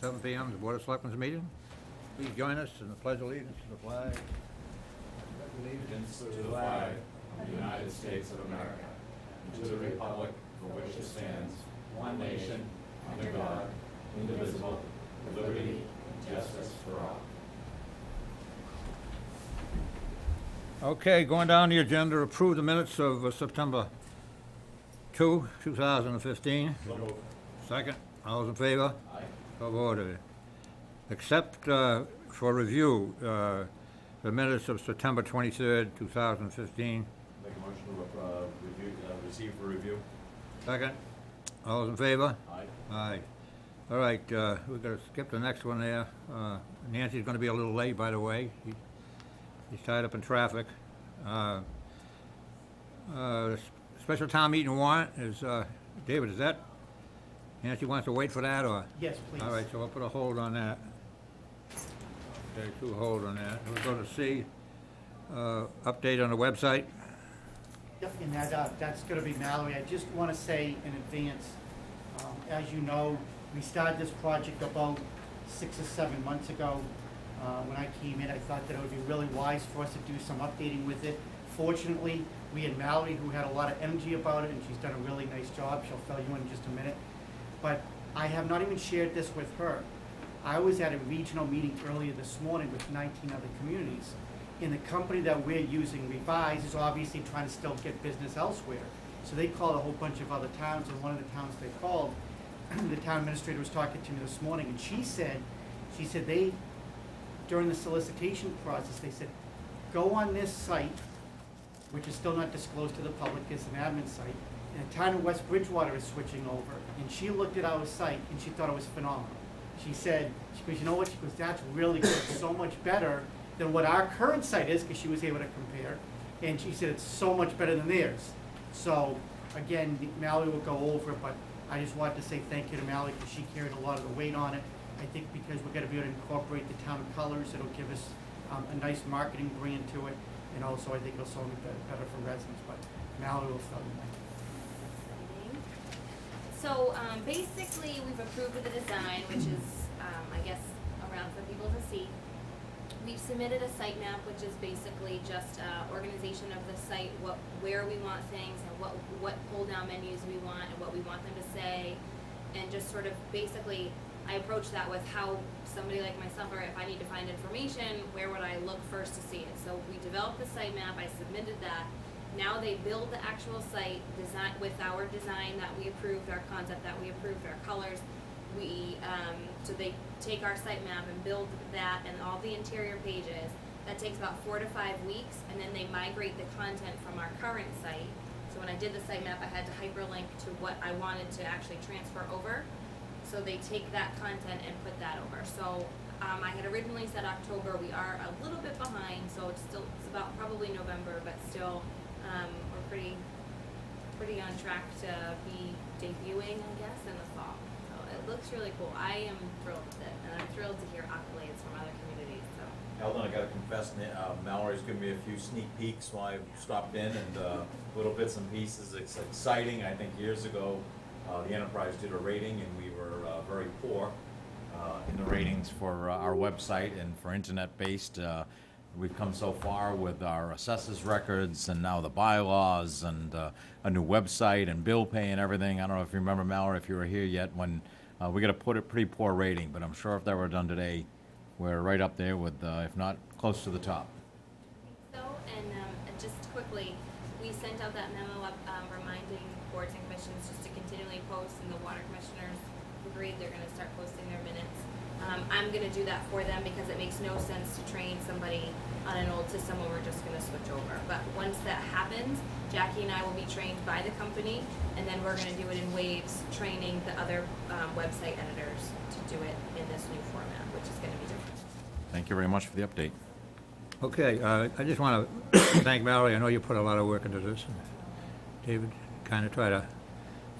7 p.m., the Board of Selectmen's meeting. Please join us in the Pledge of Allegiance to the flag. Allegiance to the flag of the United States of America, and to the republic for which it stands, one nation, under God, indivisible, with liberty and justice for all. Okay, going down the agenda, approve the minutes of September 2, 2015. Second, all those in favor? Aye. So voted. Accept for review the minutes of September 23rd, 2015. Make a motion to receive for review. Second, all those in favor? Aye. Aye. All right, we're going to skip the next one there. Nancy's going to be a little late, by the way. He's tied up in traffic. Special town meeting warrant is, David, is that, Nancy wants to wait for that, or? Yes, please. All right, so I'll put a hold on that. Okay, two hold on that. We'll go to C, update on the website. Yep, and that's gonna be Mallory. I just wanna say in advance, as you know, we started this project about 6 or 7 months ago. When I came in, I thought that it would be really wise for us to do some updating with it. Fortunately, we had Mallory, who had a lot of energy about it, and she's done a really nice job. She'll fill you in just a minute. But I have not even shared this with her. I was at a regional meeting earlier this morning with 19 other communities. And the company that we're using, Revise, is obviously trying to still get business elsewhere. So they called a whole bunch of other towns, and one of the towns they called, the town administrator was talking to me this morning, and she said they, during the solicitation process, they said, go on this site, which is still not disclosed to the public, it's an admin site, and the town of West Bridgewater is switching over, and she looked at our site, and she thought it was phenomenal. She said, she goes, you know what, she goes, that's really good, so much better than what our current site is, because she was able to compare, and she said it's so much better than theirs. So, again, Mallory will go over it, but I just wanted to say thank you to Mallory, because she carried a lot of the weight on it. I think because we're gonna be able to incorporate the town colors, it'll give us a nice marketing brand to it, and also I think it'll sell it better for residents, but Mallory will fill you in. So basically, we've approved of the design, which is, I guess, around for people to see. We've submitted a site map, which is basically just organization of the site, where we want things, and what pull-down menus we want, and what we want them to say, and just sort of basically, I approach that with how somebody like myself, or if I need to find information, where would I look first to see it? So we developed the site map, I submitted that. Now they build the actual site design with our design that we approved, our concept that we approved, our colors. So they take our site map and build that and all the interior pages. That takes about 4 to 5 weeks, and then they migrate the content from our current site. So when I did the site map, I had to hyperlink to what I wanted to actually transfer over. So they take that content and put that over. So I had originally said October. We are a little bit behind, so it's about probably November, but still we're pretty on track to be debuting, I guess, in the fall. So it looks really cool. I am thrilled with it, and I'm thrilled to hear accolades from other communities. So Eldon, I gotta confess, Mallory's given me a few sneak peeks while I stopped in, and little bits and pieces. It's exciting. I think years ago, the Enterprise did a rating, and we were very poor in the ratings for our website and for internet-based. We've come so far with our assessors records and now the bylaws and a new website and bill pay and everything. I don't know if you remember, Mallory, if you were here yet, when we got a pretty poor rating, but I'm sure if that were done today, we're right up there with, if not close to the top. So, and just quickly, we sent out that memo up reminding boards and commissions just to continually post, and the water commissioners agreed they're going to start posting their minutes. I'm going to do that for them because it makes no sense to train somebody on an old system when we're just going to switch over. But once that happens, Jackie and I will be trained by the company, and then we're going to do it in waves, training the other website editors to do it in this new format, which is going to be different. Thank you very much for the update. Okay, I just want to thank Mallory. I know you put a lot of work into this. And David kind of try to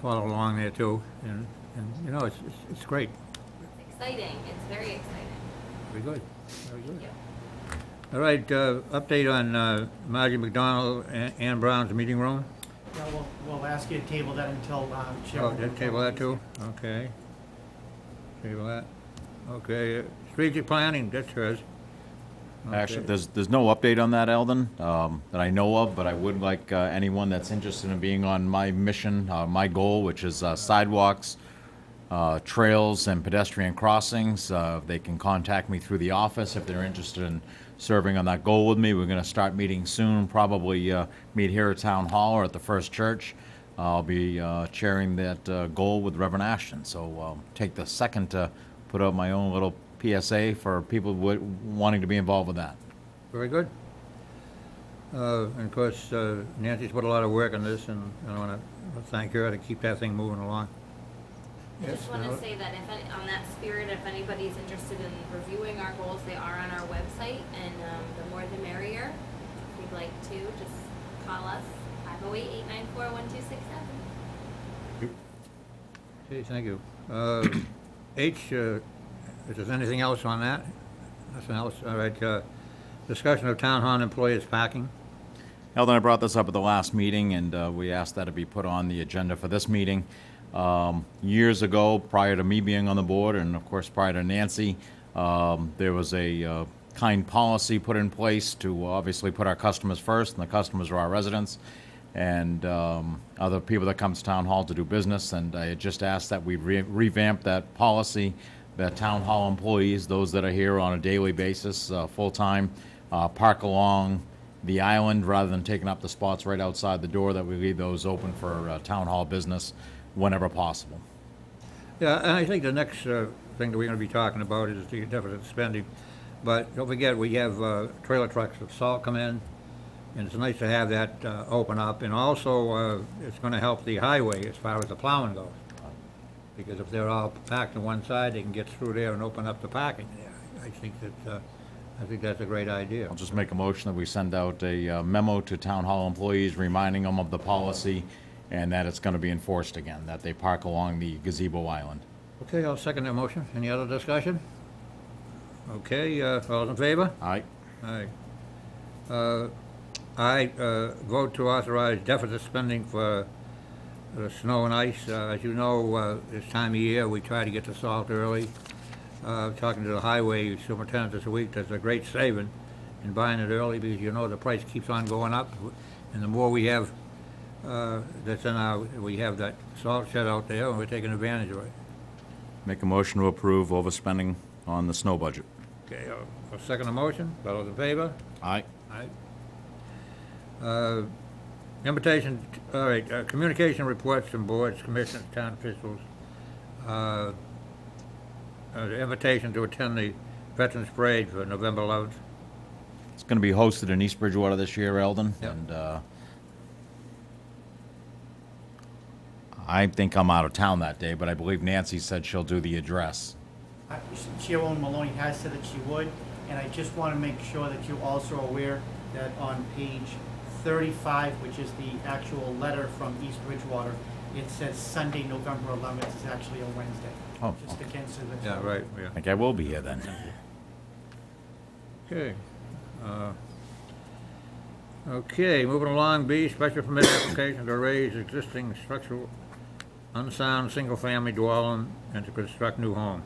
follow along there too, and you know, it's great. It's exciting. It's very exciting. Very good. Very good. Thank you. All right, update on Margie McDonald, Ann Brown's meeting room. Yeah, we'll ask you to table that until Chair. Oh, did table that too? Okay. Table that. Okay, strategic planning, that's hers. Actually, Okay. there's no update on that, Eldon, that I know of, but I would like anyone that's interested in being on my mission, my goal, which is sidewalks, trails, and pedestrian crossings. They can contact me through the office if they're interested in serving on that goal with me. We're going to start meeting soon, probably meet here at Town Hall or at the First Church. I'll be chairing that goal with Reverend Ashton. So take the second to put out my own little PSA for people wanting to be involved with that. Very good. And of course, Nancy's put a lot of work on this, and I want to thank her to keep that thing moving along. I Yes, just want to Mel? say that on that spirit, if anybody's interested in reviewing our goals, they are on our website, and the more the merrier. If you'd like to, just call us, 508-894-1267. Okay, thank you. H, if there's anything else on that? Nothing else? All right, discussion of town hall employees parking. Eldon, I brought this up at the last meeting, and we asked that it be put on the agenda for this meeting. Years ago, prior to me being on the board, and of course prior to Nancy, there was a kind policy put in place to obviously put our customers first, and the customers are our residents, and other people that come to Town Hall to do business. And I had just asked that we revamp that policy, that Town Hall employees, those that are here on a daily basis, full-time, park along the island rather than taking up the spots right outside the door, that we leave those open for Town Hall business whenever possible. Yeah, and I think the next thing that we're going to be talking about is the deficit spending. But don't forget, we have trailer trucks of salt come in, and it's nice to have that open up. And also, it's going to help the highway as far as the plowing goes. Because if they're all packed on one side, they can get through there and open up the parking there. I think that's a great idea. I'll just make a motion that we send out a memo to Town Hall employees reminding them of the policy and that it's going to be enforced again, that they park along the gazebo island. Okay, I'll second that motion. Any other discussion? Okay, all those in favor? Aye. Aye. I vote to authorize deficit spending for the snow and ice. As you know, this time of year, we try to get the salt early. Talking to the highway superintendent this week, there's a great saving in buying it early, because you know the price keeps on going up. And the more we have we have that salt shed out there, and we're taking advantage of it. Make a motion to approve overspending on the snow budget. Okay, I'll second the motion. All those in favor? Aye. Aye. Invitation, all right, communication reports from boards, commissions, town officials. The invitation to attend the Veterans Parade for November 11th. It's going to be hosted in East Bridgewater this year, Eldon. Yep. And I think I'm out of town that day, but I believe Nancy said she'll do the address. Chairwoman Maloney has said that she would, and I just want to make sure that you're also aware that on page 35, which is the actual letter from East Bridgewater, it says Sunday, November 11th is actually a Wednesday. Oh, Just again, so that. Yeah, right, yeah. I think I will be here then. Okay. Okay, moving along, B, special permit application to raise existing structural unsound single-family dwelling and to construct new home.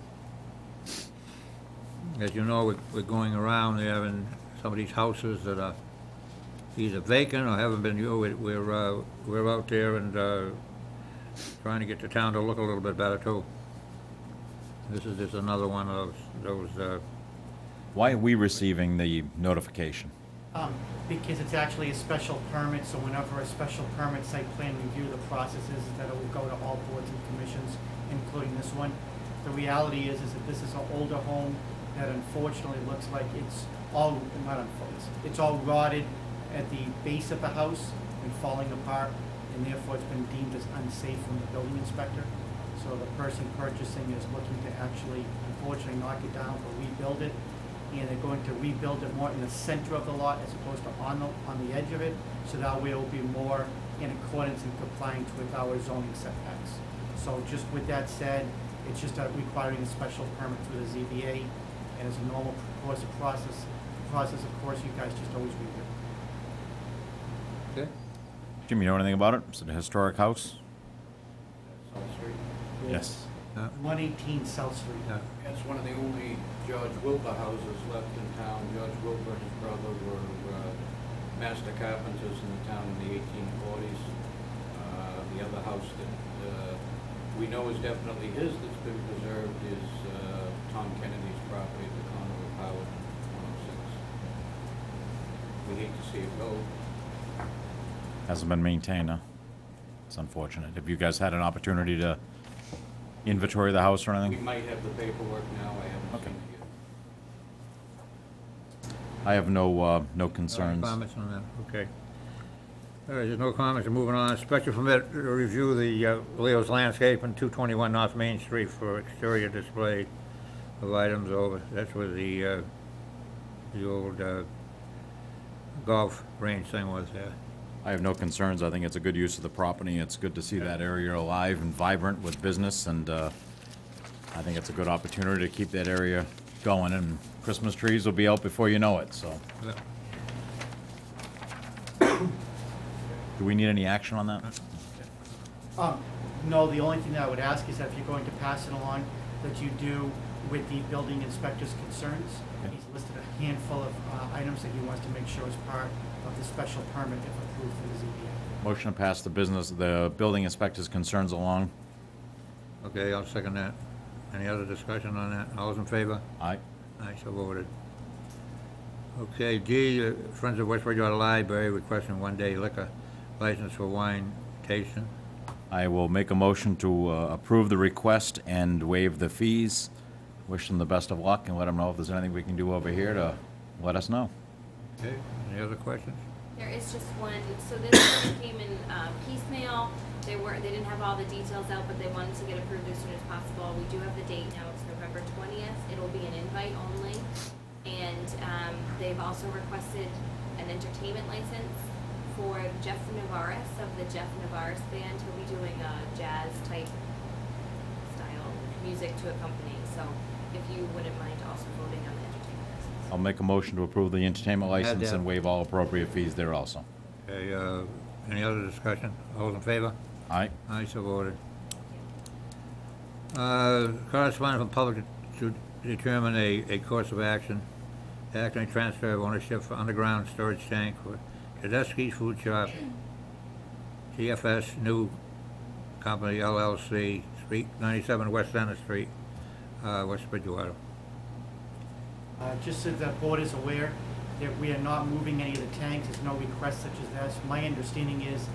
As you know, we're going around, we having some of these houses that are either vacant or haven't been used. We're out there and trying to get the town to look a little bit better too. This is just another one of those. Why are we receiving the notification? Because it's actually a special permit, so whenever a special permit site plan review, the process is that it will go to all boards and commissions, including this one. The reality is that this is an older home that unfortunately looks like it's all, not unfortunately, it's all rotted at the base of the house and falling apart, and therefore it's been deemed as unsafe from the building inspector. So the person purchasing is looking to actually, unfortunately, knock it down or rebuild it. And they're going to rebuild it more in the center of the lot as opposed to on the edge of it. So that way it will be more in accordance and compliance with our zoning setbacks. So just with that said, it's just requiring a special permit through the ZBA. And as a normal course of process, of course, you guys just always review. Okay. Jim, you know anything about it? Is it a historic house? Salt Street. Yes. 118 South Street. Yeah. That's one of the only George Wilbur houses left in town. George Wilbur and his brother were master carpenters in the town in the 1840s. The other house that we know is definitely his that's been preserved is Tom Kennedy's property at the corner of Howard and 106. We hate to see it go. Hasn't been maintained, huh? It's unfortunate. Have you guys had an opportunity to inventory the house or We anything? might have the paperwork now, I haven't Okay. seen it yet. I have no Any concerns. comments on that? Okay. All right, there's no comments, we're moving on. Special permit to review the Leo's Landscape on 221 North Main Street for exterior display of items over, that's where the old golf range thing was there. I have no concerns. I think it's a good use of the property. It's good to see that area alive and vibrant with business, and I think it's a good opportunity to keep that area going, and Christmas trees will be out before you know it, so. Yeah. Do we need any action on that? No, the only thing that I would ask is that if you're going to pass it along, that you do with the building inspector's concerns. Okay. He's listed a handful of items that he wants to make sure is part of the special permit if approved through the ZBA. Motion to pass the building inspector's concerns along. Okay, I'll second that. Any other discussion on that? All those in favor? Aye. Aye, so voted. Okay, D, Friends of West Bridgewater Library requesting one-day liquor license for wine tasting. I will make a motion to approve the request and waive the fees. Wish them the best of luck and let them know if there's anything we can do over here to let us know. Okay, any other questions? There is just one, so this one came in piecemeal. They didn't have all the details out, but they wanted to get approved as soon as possible. We do have the date now, it's November 20th. It'll be an invite only. And they've also requested an entertainment license for Jeff Navarris of the Jeff Navarris Band. He'll be doing jazz type style music to accompany. So if you wouldn't mind also voting on the entertainment license. I'll make a motion to approve the entertainment license that. and waive all appropriate fees there also. Okay, any other discussion? All those in favor? Aye. Aye, so voted. Correspondence from public to determine a course of action, act on transfer of ownership for underground storage tank for Tedeschi's Food Shop, TFS New Company LLC, Street 97 West Center Street, West Bridgewater. Just so the board is aware that we are not moving any of the tanks, there's no request such as this. My understanding is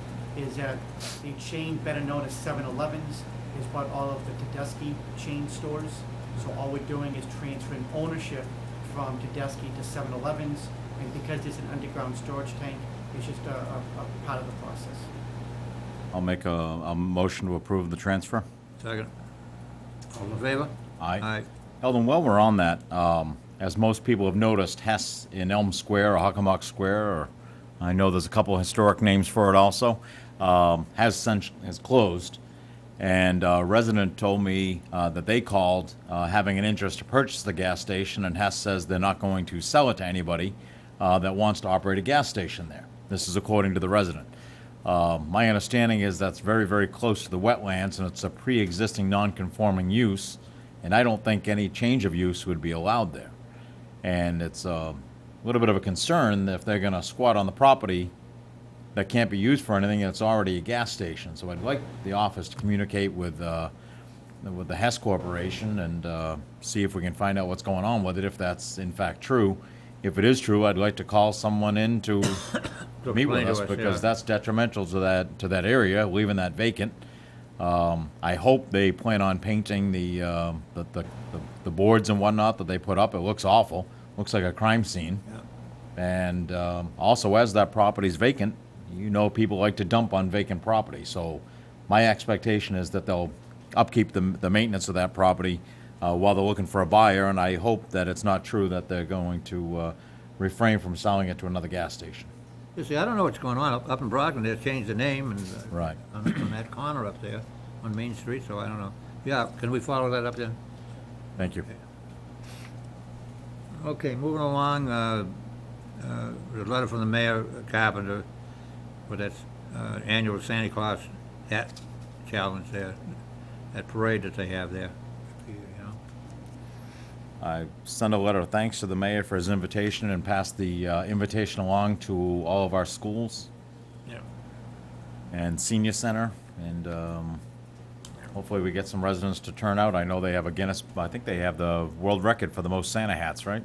that the chain better known as 7-Elevens is what all of the Tedeschi chain stores. So all we're doing is transferring ownership from Tedeschi to 7-Elevens, and because it's an underground storage tank, it's just a part of the process. I'll make a motion to approve the transfer. Second. All in favor? Aye. Aye. Eldon, while we're on that, as most people have noticed, Hess in Elm Square or Hockomock Square, or I know there's a couple of historic names for it also, has closed. And a resident told me that they called having an interest to purchase the gas station, and Hess says they're not going to sell it to anybody that wants to operate a gas station there. This is according to the resident. My understanding is that's very, very close to the wetlands, and it's a pre-existing non-conforming use, and I don't think any change of use would be allowed there. And it's a little bit of a concern that if they're going to squat on the property that can't be used for anything, it's already a gas station. So I'd like the office to communicate with the Hess Corporation and see if we can find out what's going on with it, if that's in fact true. If it is true, I'd like to call someone in to meet with explain to us, us, because yeah. that's detrimental to that area, leaving that vacant. I hope they plan on painting the boards and whatnot that they put up. It looks awful. Looks like a crime scene. Yeah. And also, as that property's vacant, you know people like to dump on vacant property. So my expectation is that they'll upkeep the maintenance of that property while they're looking for a buyer, and I hope that it's not true that they're going to refrain from selling it to another gas station. You see, I don't know what's going on. Up in Brockton, they changed the name and Right. on that corner up there on Main Street, so I don't know. Yeah, can we follow that up then? Thank you. Okay, moving along, a letter from the Mayor Carpenter for that annual Santa Claus hat challenge there. that parade that they have there. You know. I sent a letter of thanks to the mayor for his invitation and passed the invitation along to all of our schools Yeah. and senior center, and hopefully we get some residents to turn out. I know they have a Guinness, I think they have the world record for the most Santa hats, right?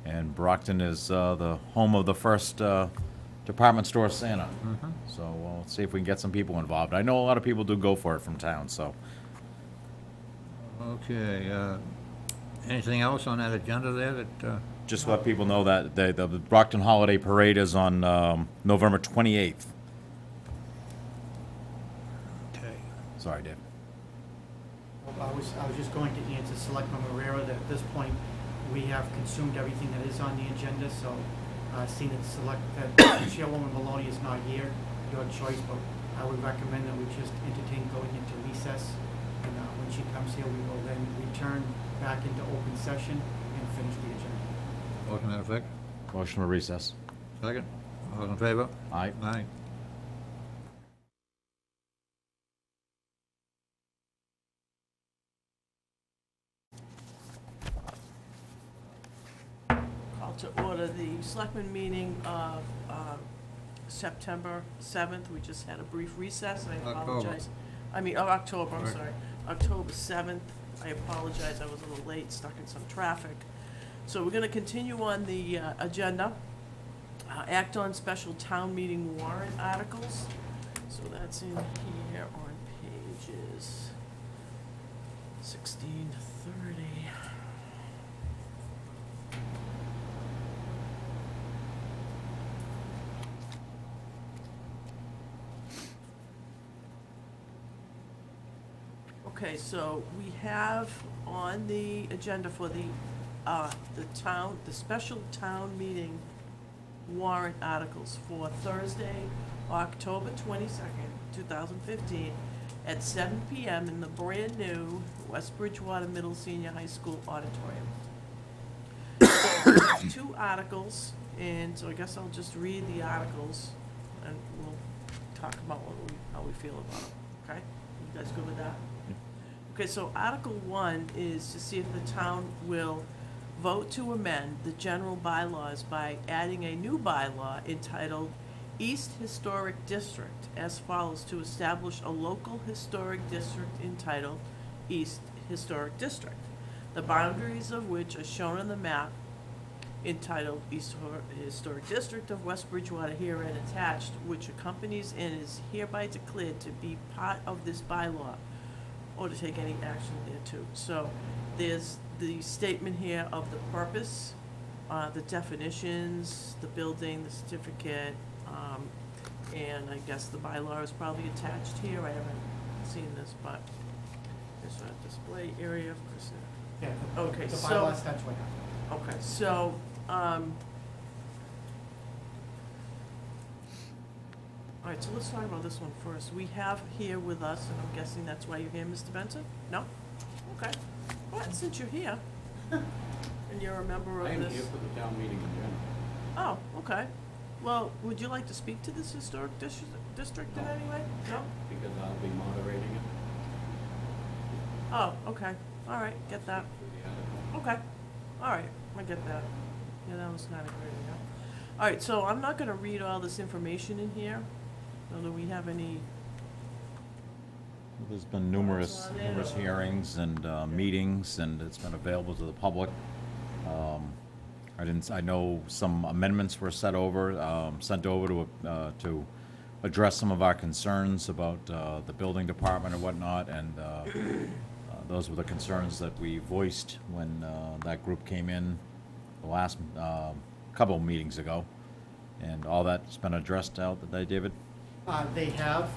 And Brockton is the home of the first department store Santa. So we'll see if we can get some people involved. I know a lot of people do go for it from town, so. Okay, anything else on that agenda there that, Just let people know that the Brockton Holiday Parade is on November 28th. okay. Sorry, Dave. I was just going to answer Selectman Marrera that at this point, we have consumed everything that is on the agenda, so, seeing that Chairwoman Maloney is not here, your choice, but I would recommend that we just entertain going into recess, and, when she comes here, we will then return back into open session and finish the agenda. Motion to that effect? Motion to recess. Second? All in favor? Aye. Aye. Call to order the Selectmen meeting of September 7th. We just had a brief recess. I apologize. October, I'm Right. sorry. October 7th. I apologize, I was a little late, stuck in some traffic. So we're going to continue on the agenda. Act on special town meeting warrant articles. So that's in here on pages 16 to 30. Okay, so we have on the agenda for the special town meeting warrant articles for Thursday, October 22nd, 2015, at 7 PM in the brand-new West Bridgewater Middle Senior High School auditorium. There's 2 articles, and so I guess I'll just read the articles, and we'll talk about how we feel about it, okay? You guys good with that? Okay, so Article 1 is to see if the town will vote to amend the general bylaws by adding a new bylaw entitled East Historic District as follows: to establish a local historic district entitled East Historic District, the boundaries of which are shown on the map entitled East Historic District of West Bridgewater herein attached, which accompanies and is hereby declared to be part of this bylaw, or to take any action thereto. So there's the statement here of the purpose, the definitions, the building, the certificate, and I guess the bylaw is probably attached here. I haven't seen this, but there's a display area, of course. Yeah, Okay, the so- bylaws, that's what happened. Okay, so, all right, so let's talk about this one first. We have here with us, and I'm guessing that's why you're here, Mr. Benson? No? Okay. Well, since you're here, and you're a member I of am this. here for the town meeting in general. Oh, okay. Well, would you like to speak to this historic district in any way? No? Because I'll be moderating it Oh, okay. All right, get that. for the article. Okay. All right, I get that. Yeah, that was kind of great, yeah. All right, so I'm not gonna read all this information in here. Do we have any? There's been numerous hearings and meetings, and it's been available to the public. I know some amendments were sent over to address some of our concerns about the building department and whatnot, and those were the concerns that we voiced when that group came in the last couple of meetings ago. And all that's been addressed out today, David? They have,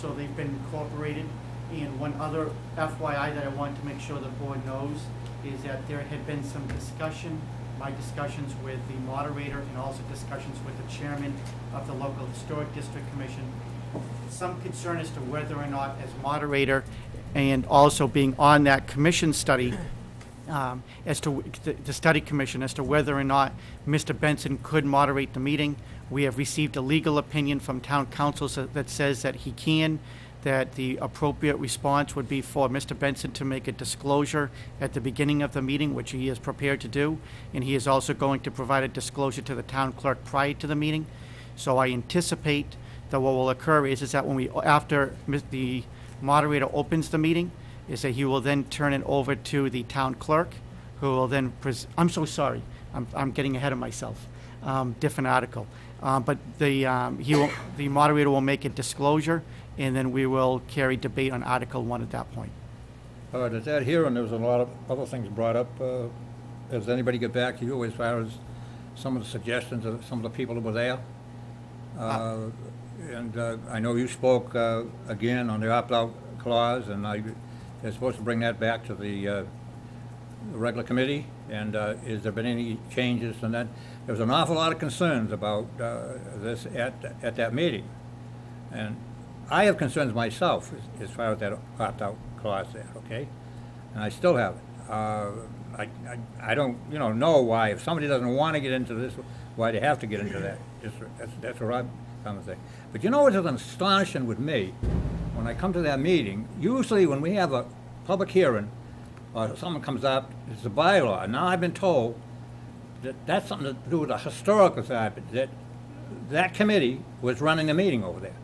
so they've been incorporated. And one other FYI that I want to make sure the board knows is that there had been some discussion, my discussions with the moderator and also discussions with the chairman of the local historic district commission. Some concern as to whether or not as moderator and also being on that commission study, as to the study commission, as to whether or not Mr. Benson could moderate the meeting. We have received a legal opinion from town council that says that he can. that the appropriate response would be for Mr. Benson to make a disclosure at the beginning of the meeting, which he is prepared to do, and he is also going to provide a disclosure to the town clerk prior to the meeting. So I anticipate that what will occur is that when after the moderator opens the meeting, is that he will then turn it over to the town clerk, who will then I'm so sorry, I'm getting ahead of myself. Different article. But the moderator will make a disclosure, and then we will carry debate on Article 1 at that point. Does that here, and there was a lot of other things brought up, does anybody get back to you as far as some of the suggestions of some of the people that were there? And I know you spoke again on the opt-out clause, and they're supposed to bring that back to the regular committee, and has there been any changes in that? There was an awful lot of concerns about this at that meeting, and I have concerns myself as far as that opt-out clause there, okay? And I still have it. I don't, know why, if somebody doesn't want to get into this, why they have to get into that. That's what I'm trying to say. But what is astonishing with me, when I come to that meeting, usually when we have a public hearing, or someone comes up, it's a bylaw. Now I've been told that that's something to do with the historical side, but that committee was running the meeting over there,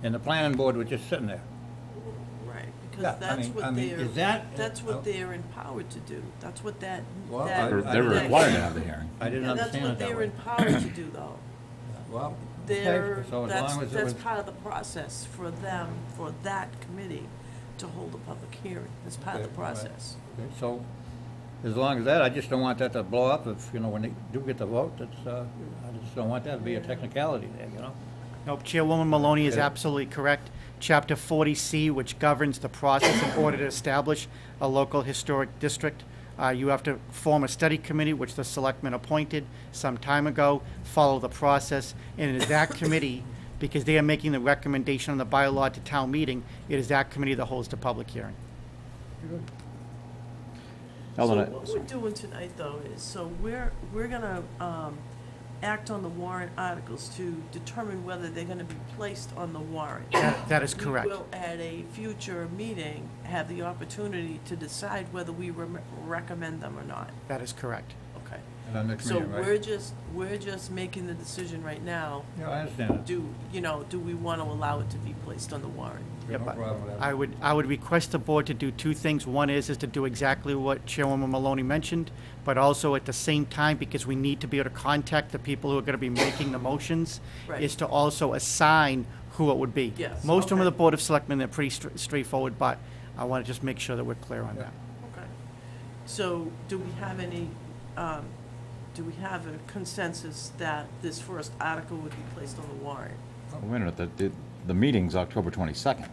and the planning board was just sitting there. Right, Yeah, because is that- that's what they're empowered to do. That's what that. Well, that- They're I- required to have the hearing. I didn't Yeah, that's understand what it that they're way. empowered to do, though. Well, They're, okay, so as that's, long as it that's was, part of the process for them, for that committee to hold a public hearing. It's part of the Okay, all right. process. okay, so, as long as that, I just don't want that to blow up if, when they do get the vote, I just don't want that to be a technicality there, Nope, Chairwoman Maloney is Yeah. absolutely correct. Chapter 40C, which governs the process in order to establish a local historic district, you have to form a study committee, which the selectmen appointed some time ago, follow the process, and it is that committee, because they are making the recommendation on the bylaw to town meeting, it is that committee that holds the public hearing. So Ellen, what we're doing tonight, though, is, so we're gonna, act on the warrant articles to determine whether they're gonna be placed on the warrant. That is correct. We will, at a future meeting, have the opportunity to decide whether we recommend them or not. That is correct. Okay. And our next So meeting, right? we're just making the decision right now. Yeah, I understand it. Do we want to allow it to be placed on the warrant? No Yeah, but problem with that. I would request the board to do two things. One is to do exactly what Chairwoman Maloney mentioned, but also at the same time, because we need to be able to contact the people who are gonna be making the motions, Right. is to also assign who it would be. Yes, Most of them are the okay. Board of Selectmen, they're pretty straightforward, but I wanna just make sure that we're clear on that. Okay. So do we have any, do we have a consensus that this first article would be placed on the warrant? wait a minute, the meeting's October 22nd.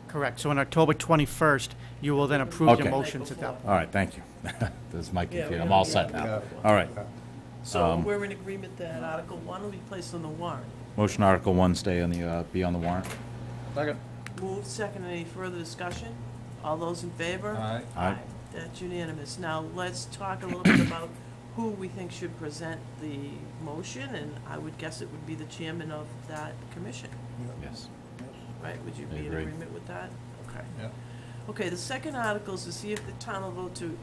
Correct. So on October 21st, you will then approve your Okay. motions at that point. All right, thank you. This is my Yeah, confusion. we I'm don't all need set that. now. All right. So we're in agreement that Article 1 will be placed on the warrant. Motion Article 1 stay on be on the warrant. Second. Moved, second, any further discussion? All those in favor? Aye. Aye. That's unanimous. Now, let's talk a little bit about who we think should present the motion, and I would guess it would be the chairman of that commission, Yes. right? Would you I be in agree. agreement with that? Okay. Yeah. Okay, the second article is to see if the town will vote to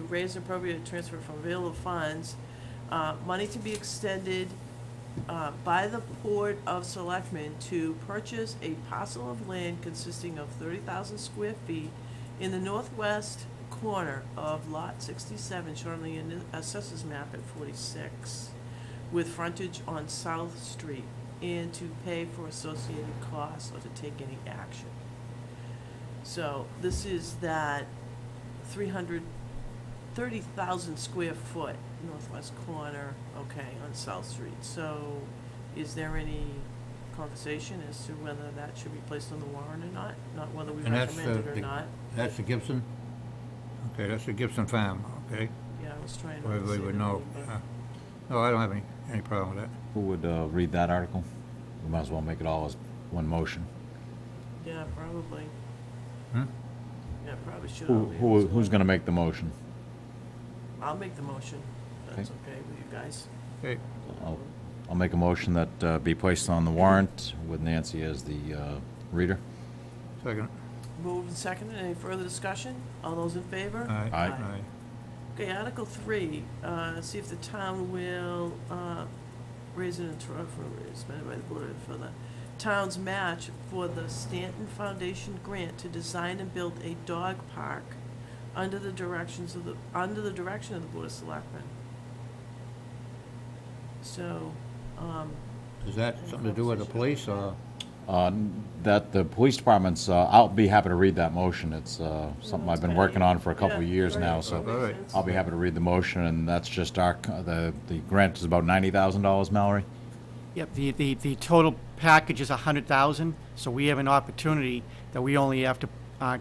raise and appropriate transfer from available funds, money to be extended by the Board of Selectmen to purchase a parcel of land consisting of 30,000 square feet in the northwest corner of Lot 67, shortly in the Assessors Map at 46, with frontage on South Street, and to pay for associated costs or to take any action. So this is that 330,000 square foot northwest corner, okay, on South Street. So is there any conversation as to whether that should be placed on the warrant or not? Not whether we And that's, recommend it or not? That's the Gibson? Okay, that's the Gibson farm, okay? Yeah, I was trying to. Everybody see would the know. name, but- No, I don't have any problem with that. Who would read that article? We might as well make it all as one motion. Yeah, probably. Hmm? Yeah, probably should. all be as Who's one. gonna make the motion? I'll make the motion. That's Okay. okay with you guys. Okay, I'll make a motion that be placed on the warrant with Nancy as the reader. Second. Moved and seconded. Any further discussion? All those in favor? Aye. Aye. Okay, Article 3, see if the town will raise an intro for, spent by the board for the town's match for the Stanton Foundation grant to design and build a dog park under the direction of the Board of Selectmen. So, Is that something to do with the police, or? That the police department's, I'll be happy to read that motion. It's something I've been working on for a couple of years now, so All right. I'll be happy to read the motion, and that's just the grant is about $90,000, Mallory? Yep, the total package is 100,000, so we have an opportunity that we only have to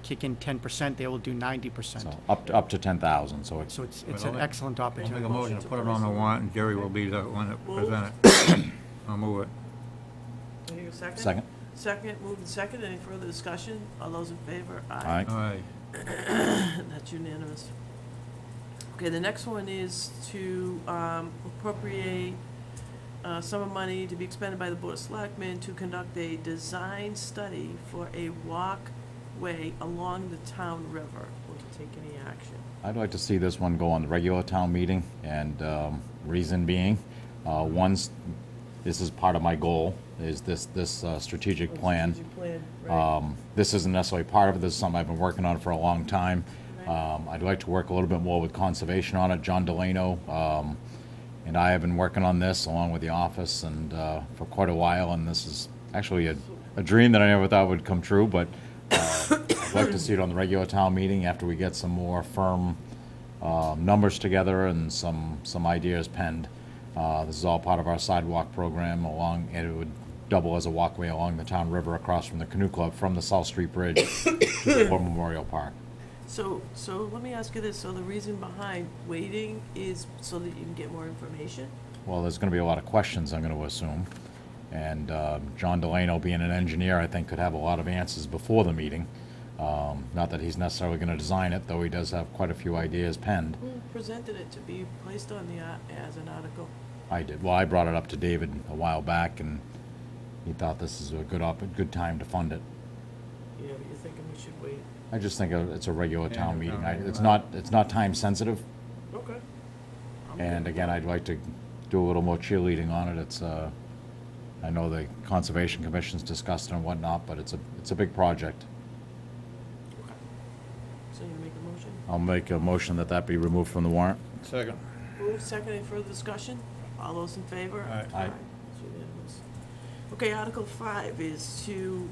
kick in 10%, they will do 90%. So up to 10,000, so it's, So it's Well, an excellent I'll make opportunity. a motion to put it on the warrant, and Jerry will be the one that Moved. present it. I'll move it. do I hear a second? second? Second, moved and second. Any further discussion? All those in favor? Aye. Aye. That's unanimous. Okay, the next one is to appropriate sum of money to be expended by the Board of Selectmen to conduct a design study for a walkway along the town river. Will you take any action? I'd like to see this one go on the regular town meeting, and reason being, this is part of my goal, is this strategic plan. Strategic plan, right. This isn't necessarily part of it, this is something I've been working on for a long time. I'd like to work a little bit more with conservation on it. John Delano and I have been working on this along with the office and for quite a while, and this is actually a dream that I never thought would come true, but I'd like to see it on the regular town meeting after we get some more firm numbers together and some ideas penned. This is all part of our sidewalk program along, and it would double as a walkway along the town river across from the canoe club, from the South Street Bridge to the War Memorial Park. So let me ask you this, so the reason behind waiting is so that you can get more information? Well, there's gonna be a lot of questions, I'm gonna assume. And John Delano, being an engineer, I think could have a lot of answers before the meeting. Not that he's necessarily gonna design it, though he does have quite a few ideas penned. Who presented it to be placed on as an article? I did. Well, I brought it up to David a while back, and he thought this is a good time to fund it. Yeah, but you're thinking we should wait? I just think it's a regular Yeah, town meeting. town meeting. It's not time sensitive, Okay. and again, I'd like to do a little more cheerleading on it. It's, I know the Conservation Commission's discussed it and whatnot, but it's a big project. Okay. So you make a motion? I'll make a motion that be removed from the warrant. Second. Move second, any further discussion? All those in favor? Aye. Aye. It's unanimous. Okay, Article 5 is to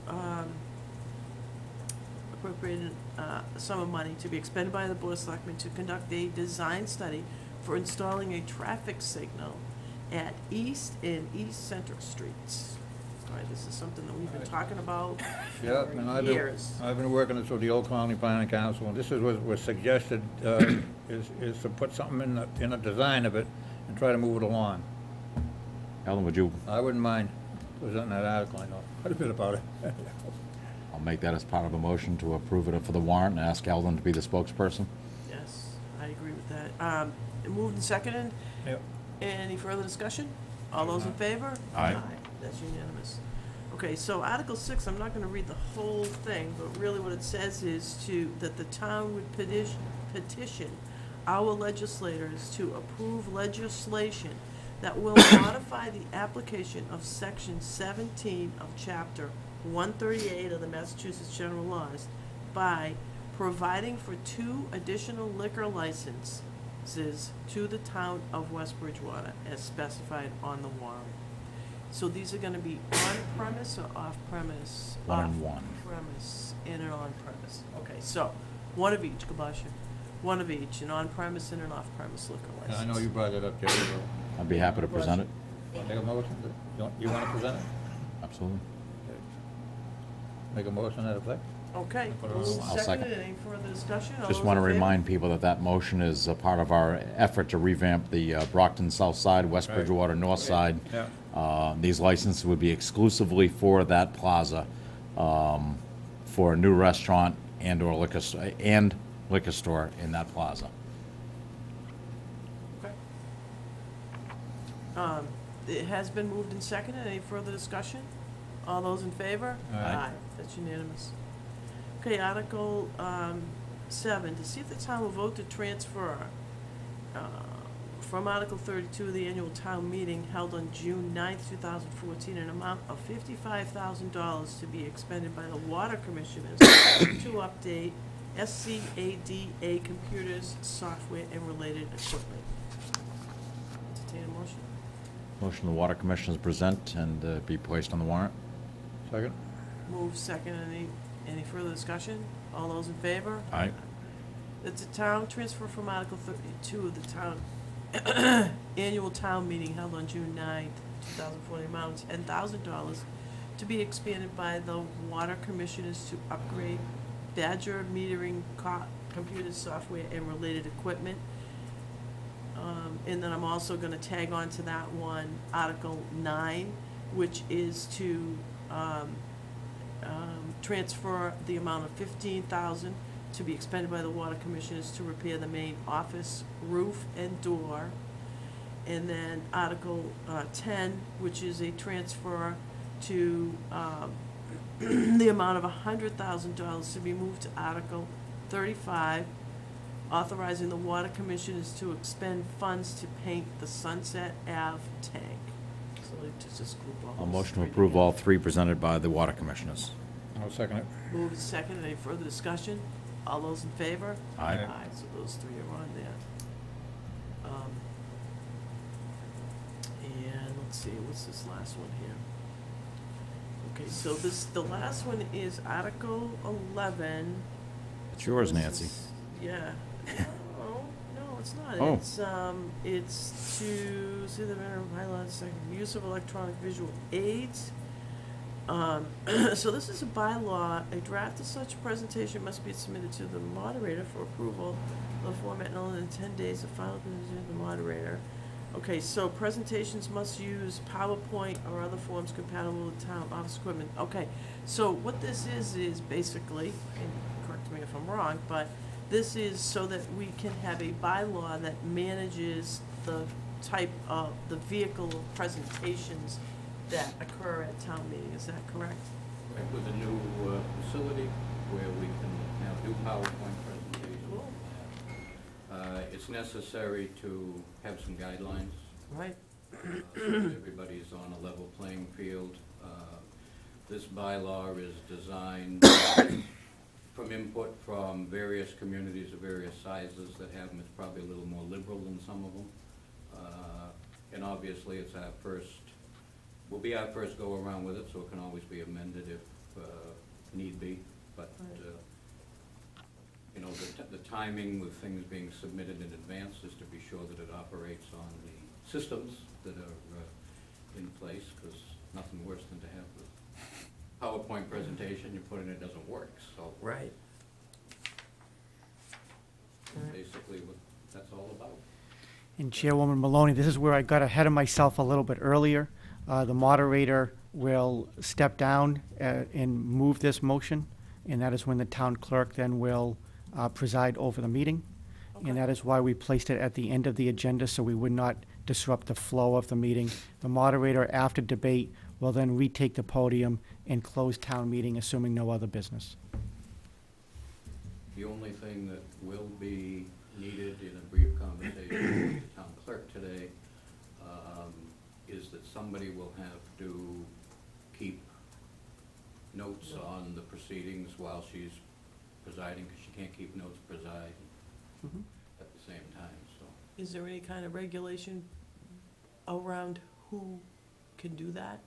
appropriate a sum of money to be expended by the Board of Selectmen to conduct a design study for installing a traffic signal at East and East Center Streets. All right, this is something that we've been talking about Yeah, for and years. I've been working this with the Old Colony Planning Council, and this is what was suggested, is to put something in a design of it and try to move it along. Ellen, would you, I wouldn't mind presenting that article, I know quite a bit about it. I'll make that as part of a motion to approve it for the warrant and ask Ellen to be the spokesperson. Yes, I agree with that. Moved and seconded. Yep. Any further discussion? All those in favor? Aye. That's unanimous. Okay, so Article 6, I'm not gonna read the whole thing, but really what it says is that the town would petition our legislators to approve legislation that will modify the application of Section 17 of Chapter 138 of the Massachusetts General Laws by providing for 2 additional liquor licenses to the town of West Bridgewater as specified on the warrant. So these are gonna be on-premise or off-premise? One and one. Off-premise and an on-premise. Okay, so, one of each, Kabasha. One of each, an on-premise and an off-premise liquor Yeah, I license. know you brought it up, Jerry, so. I'd be happy to present it. Make a motion, you want to present it? Absolutely. Make a motion to that effect? Okay, Put it on. moved, I'll second. seconded, any further discussion? All Just those want to in favor? remind people that motion is a part of our effort to revamp the Brockton South Side, West Right. Bridgewater North Side. Yeah. These licenses would be exclusively for that plaza, for a new restaurant and/or liquor store in that plaza. Okay. it has been moved and seconded. Any further discussion? All those in favor? Aye. That's unanimous. Okay, Article 7, to see if the town will vote to transfer from Article 32 of the annual town meeting held on June 9th, 2014, an amount of $55,000 to be expended by the Water Commissioners to update SCADA computers, software, and related equipment. Entertain a motion. Motion the Water Commissioners present and be placed on the warrant. Second? Move second. Any further discussion? All those in favor? Aye. That the town transfer from Article 32 of the town annual town meeting held on June 9th, 2014, amount of $10,000 to be expanded by the Water Commissioners to upgrade Badger metering computer software and related equipment. And then I'm also gonna tag on to that one, Article 9, which is to transfer the amount of $15,000 to be expended by the Water Commissioners to repair the main office roof and door. And then Article 10, which is a transfer to the amount of $100,000 to be moved to Article 35, authorizing the Water Commissioners to expend funds to paint the Sunset Ave tank. So like to just group all A those motion to three approve together. all three presented by the Water Commissioners. I'll second it. Moved and seconded. Any further discussion? All those in favor? Aye. Aye. So those three are on there. And let's see, what's this last one here? Okay, so the last one is Article 11. It's yours, This Nancy. is- Yeah. No, it's not. Oh. It's to see the matter of highlights, second, use of electronic visual aids. So this is a bylaw. A draft of such presentation must be submitted to the moderator for approval of the format no less than 10 days of final presentation of the moderator. Okay, so presentations must use PowerPoint or other forms compatible with town office equipment. Okay, so what this is basically, and correct me if I'm wrong, but this is so that we can have a bylaw that manages the type of, the vehicle presentations that occur at town meeting. Is that correct? Right, with a new facility where we can have new PowerPoint presentations. Cool. It's necessary to have some guidelines, Right. so that everybody's on a level playing field. This bylaw is designed from input from various communities of various sizes that have them. It's probably a little more liberal than some of them. And obviously, it's our first, will be our first go-around with it, so it can always be amended if need be. But, Right. you know, the timing with things being submitted in advance is to be sure that it operates on the systems that are in place, because nothing worse than to have the PowerPoint presentation you put in, it doesn't work, so Right. basically what that's all about. And Chairwoman Maloney, this is where I got ahead of myself a little bit earlier. The moderator will step down and move this motion, and that is when the town clerk then will preside over the meeting. Okay. And that is why we placed it at the end of the agenda, so we would not disrupt the flow of the meeting. The moderator, after debate, will then retake the podium and close town meeting, assuming no other business. The only thing that will be needed in a brief conversation with the town clerk today is that somebody will have to keep notes on the proceedings while she's presiding, because she can't keep notes presiding Mhm. at the same time, so. Is there any kind of regulation around who can do that?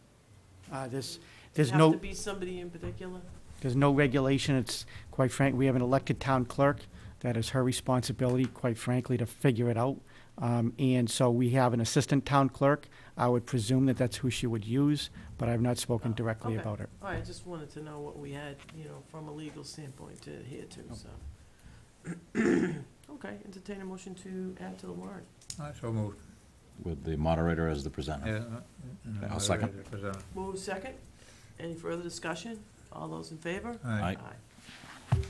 There's no. Have to be somebody in particular? There's no regulation. It's, quite frank, we have an elected town clerk. That is her responsibility, quite frankly, to figure it out. And so we have an assistant town clerk. I would presume that that's who she would use, but I've not spoken directly Okay. about it. All right, I just wanted to know what we had, you know, from a legal standpoint to adhere to, so. Okay, entertain a motion to add to the warrant. So moved. With the moderator as the Yeah, presenter. and I'll second. Move second. Any further discussion? All those in favor? Aye. Thank you.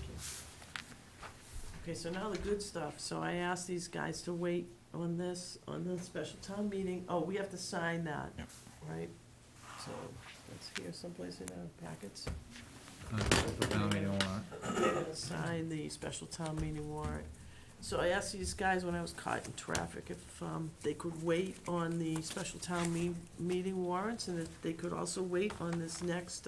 Okay, so now the good stuff. So I asked these guys to wait on this, on the special town meeting, oh, we have to sign that, Yep. right? So, that's here someplace in our packets. Special town meeting warrant. They're gonna sign the special town meeting warrant. So I asked these guys when I was caught in traffic if, they could wait on the special town meeting warrants, and if they could also wait on this next,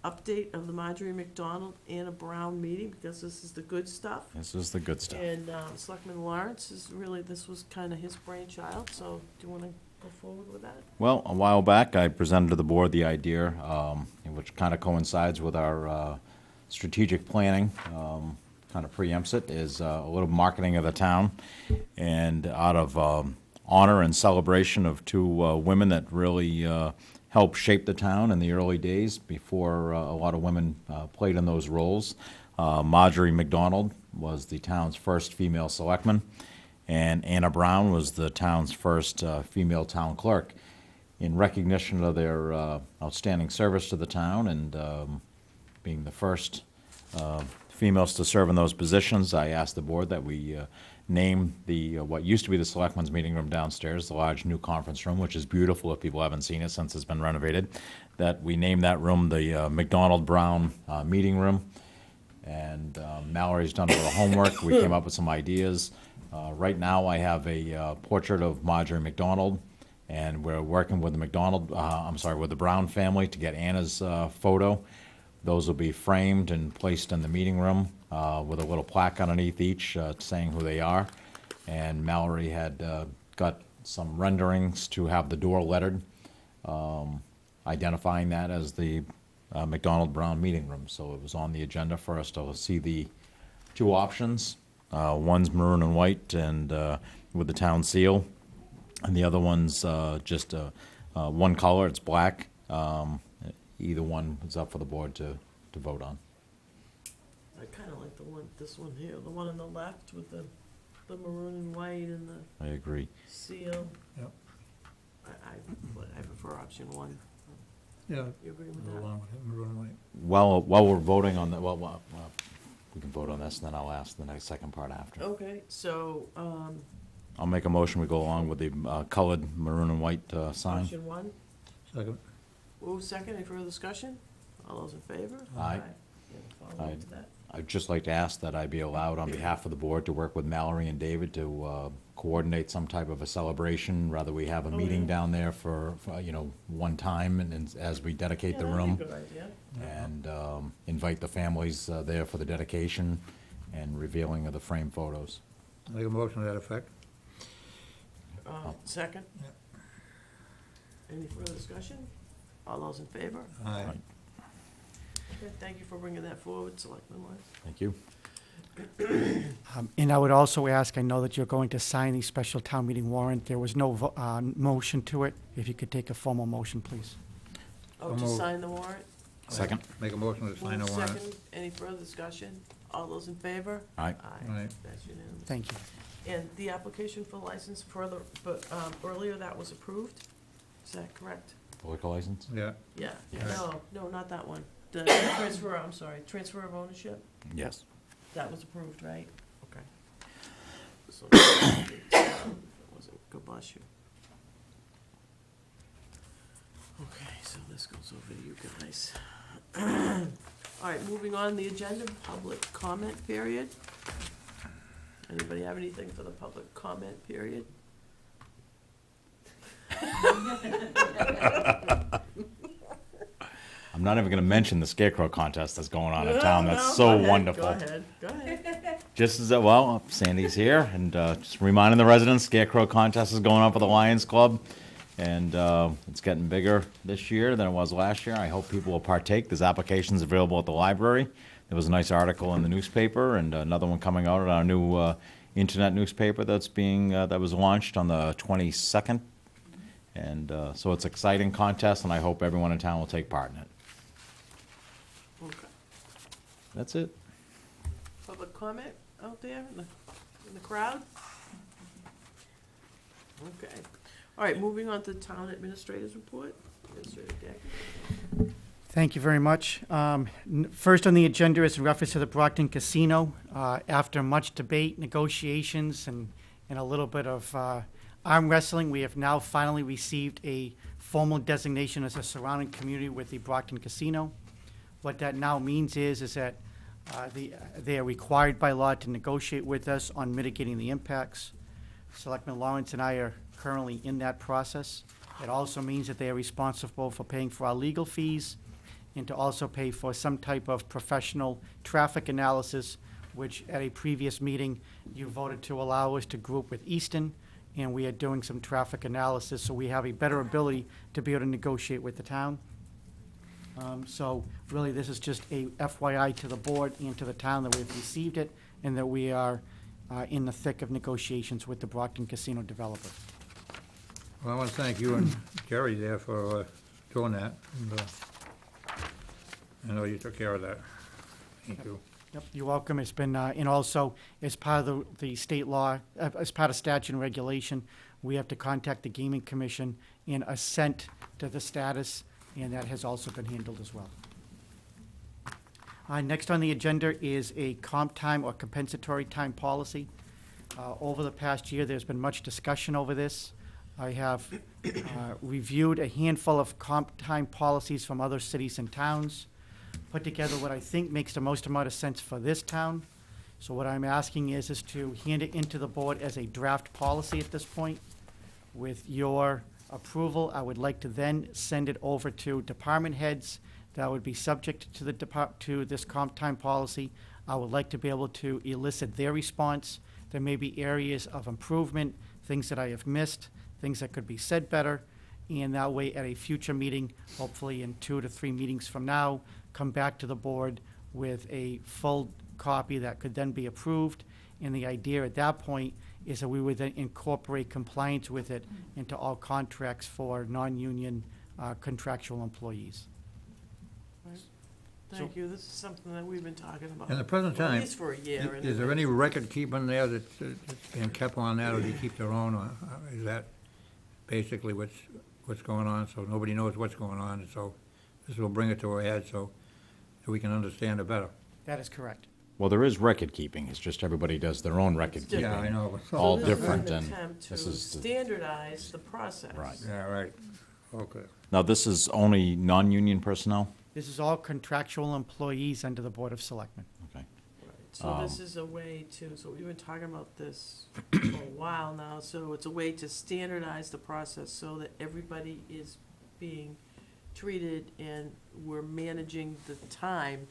update of the Marjorie McDonald, Anna Brown meeting, because this is the good stuff. This is the good stuff. And, Selectman Lawrence is really, this was kinda his brainchild, so do you wanna go forward with that? Well, a while back, I presented to the board the idea, which kind of coincides with our strategic planning, kind of preempts it, is a little marketing of the town. And out of honor and celebration of two women that really helped shape the town in the early days before a lot of women played in those roles. Marjorie McDonald was the town's first female selectman, and Anna Brown was the town's first female town clerk. In recognition of their outstanding service to the town and being the first females to serve in those positions, I asked the board that we name the, what used to be the Selectmen's meeting room downstairs, the large new conference room, which is beautiful if people haven't seen it since it's been renovated, that we name that room the McDonald Brown Meeting Room. And Mallory's done a little homework. We came up with some ideas. Right now, I have a portrait of Marjorie McDonald, and we're working with the with the Brown family to get Anna's photo. Those will be framed and placed in the meeting room with a little plaque underneath each saying who they are. And Mallory had got some renderings to have the door lettered, identifying that as the McDonald Brown Meeting Room. So it was on the agenda for us to see the two options. One's maroon and white and with the town seal, and the other one's just one color, it's black. Either one is up for the board to vote on. I kinda like this one here, the one on the left with the maroon and white and the I agree. seal. Yep. I prefer option one. Yeah. You agree with Go that? along with it, maroon and white. While we're voting on that, well, we can vote on this, and then I'll ask the next second part after. Okay, so, I'll make a motion, we go along with the colored maroon and white sign. option one, Second. move second, any further discussion? All those in favor? Aye. Yeah, follow Aye. to that. I'd just like to ask that I be allowed, on behalf of the board, to work with Mallory and David to coordinate some type of a celebration, rather we have a Oh, meeting yeah. down there for, one time, and as we dedicate the Yeah, room. that'd be a good idea. And invite the families there for the dedication and revealing of the framed photos. Make a motion to that effect. Second? Any further discussion? All those in favor? Aye. Okay, thank you for bringing that forward, Selectman Lawrence. Thank you. And I would also ask, I know that you're going to sign the special town meeting warrant. There was no motion to it. If you could take a formal motion, please. Oh, So to moved. sign the warrant? Second. Make a motion to sign the Move warrant. second, any further discussion? All those in favor? Aye. Aye. That's unanimous. Thank you. And the application for license further, but, earlier that was approved? Is that correct? Political license? Yeah. Yeah, Right. no, not that one. The transfer, I'm sorry, transfer of ownership, Yes. that was approved, right? Okay. So, it wasn't, God bless you. Okay, so this goes over to you guys. All right, moving on, the agenda, public comment period. Anybody have anything for the public comment period? I'm not even gonna mention the scarecrow contest that's going on in No, town. no, That's go so ahead, wonderful. Go ahead, go ahead. Just as, well, Sandy's here, and just reminding the residents, Scarecrow Contest is going on for the Lions Club, and it's getting bigger this year than it was last year. I hope people will partake. There's applications available at the library. There was a nice article in the newspaper, and another one coming out at our new internet newspaper that's being, that was launched on the 22nd. And so it's an exciting contest, and I hope everyone in town will take part in it. Okay. That's it. Public comment out there in the crowd? Okay. All right, moving on to the town administrator's report. Administrator Decker. Thank you very much. First on the agenda is in reference to the Brockton Casino. After much debate, negotiations, and in a little bit of arm wrestling. We have now finally received a formal designation as a surrounding community with the Brockton Casino. What that now means is that they are required by law to negotiate with us on mitigating the impacts. Selectman Lawrence and I are currently in that process. It also means that they are responsible for paying for our legal fees and to also pay for some type of professional traffic analysis, which at a previous meeting, you voted to allow us to group with Easton, and we are doing some traffic analysis, so we have a better ability to be able to negotiate with the town. So really, this is just a FYI to the board and to the town that we've received it and that we are in the thick of negotiations with the Brockton Casino developer. Well, I want to thank you and Jerry there for doing that. And, I know you took care of that. Thank you. Yep, you're welcome. It's been, and also, as part of the state law, as part of statute and regulation, we have to contact the Gaming Commission and assent to the status, and that has also been handled as well. Next on the agenda is a comp time or compensatory time policy. Over the past year, there's been much discussion over this. I have reviewed a handful of comp time policies from other cities and towns, put together what I think makes the most amount of sense for this town. So what I'm asking is to hand it into the board as a draft policy at this point. With your approval, I would like to then send it over to department heads that would be subject to to this comp time policy. I would like to be able to elicit their response. There may be areas of improvement, things that I have missed, things that could be said better, and that way at a future meeting, hopefully in 2 to 3 meetings from now, come back to the board with a full copy that could then be approved. And the idea at that point is that we would then incorporate compliance with it into all contracts for non-union contractual employees. Thank you. This is something that we've been talking about. In the present for time, At least for a year. is there any record keeping there that's being kept on that, or do you keep their own, or is that basically what's going on, so nobody knows what's going on, and so this will bring it to a head so we can understand it better? That is correct. Well, there is record keeping, it's just everybody does their own record keeping. Yeah, I know. but- All So this is different, an and attempt to this is the- standardize the process. Right. Yeah, right, okay. Now, this is only non-union personnel? This is all contractual employees under the Board of Selectmen. Okay. Right. So this is a way to, so we've been talking about this for a while now, so it's a way to standardize the process so that everybody is being treated and we're managing the time